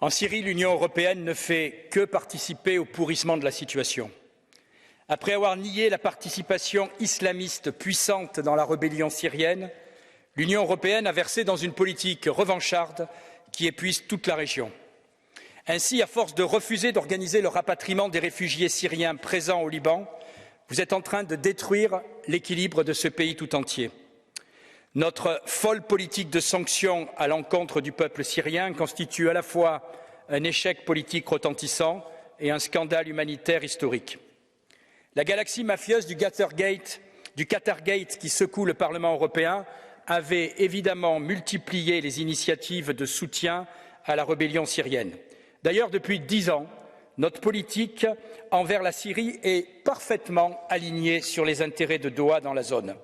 En Syrie, l'Union européenne ne fait que participer au pourrissement de la situation. Après avoir nié la participation islamiste puissante dans la rébellion syrienne, l'Union européenne a versé dans une politique revancharde qui épuise toute la région. Ainsi, à force de refuser d'organiser le rapatriement des réfugiés syriens présents au Liban, vous êtes en train de détruire l'équilibre de ce pays tout entier. Notre folle politique de sanctions à l'encontre du peuple syrien constitue à la fois un échec politique retentissant et un scandale humanitaire historique. La galaxie mafieuse du Qatargate qui secoue le Parlement européen avait évidemment multiplié les initiatives de soutien à la rébellion syrienne. D'ailleurs, depuis 10 ans, notre politique envers la Syrie est parfaitement alignée sur les intérêts de Doha dans la zone.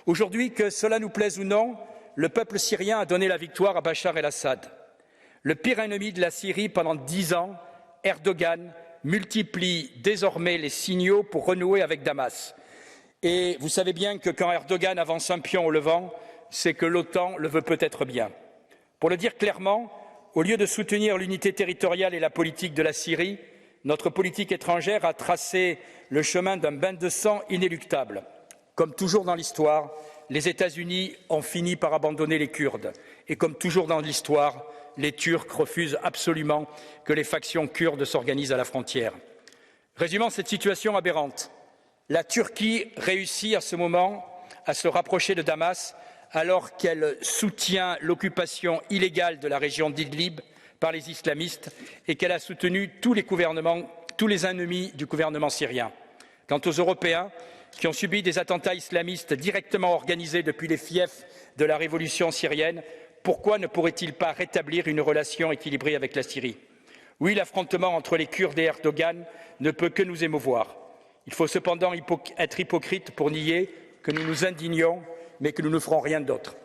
Aujourd'hui, que cela nous plaise ou non, le peuple syrien a donné la victoire à Bachar el-Assad. Le pire ennemi de la Syrie pendant 10 ans, Erdogan, multiplie désormais les signaux pour renouer avec Damas. Et vous savez bien que quand Erdogan avance un pion au Levant, c'est que l'OTAN le veut peut-être bien. Pour le dire clairement, au lieu de soutenir l'unité territoriale et la politique de la Syrie, notre politique étrangère a tracé le chemin d'un bain de sang inéluctable. Comme toujours dans l'histoire, les États-Unis ont fini par abandonner les Kurdes. Et comme toujours dans l'histoire, les Turcs refusent absolument que les factions kurdes s'organisent à la frontière. Résumant cette situation aberrante, la Turquie réussit à ce moment à se rapprocher de Damas alors qu'elle soutient l'occupation illégale de la région d'Idlib par les islamistes et qu'elle a soutenu tous les ennemis du gouvernement syrien. Quant aux Européens, qui ont subi des attentats islamistes directement organisés depuis les fiefs de la révolution syrienne, pourquoi ne pourrait-il pas rétablir une relation équilibrée avec la Syrie? Oui, l'affrontement entre les Kurdes et Erdogan ne peut que nous émouvoir. Il faut cependant être hypocrite pour nier que nous nous indignons, mais que nous ne ferons rien d'autre.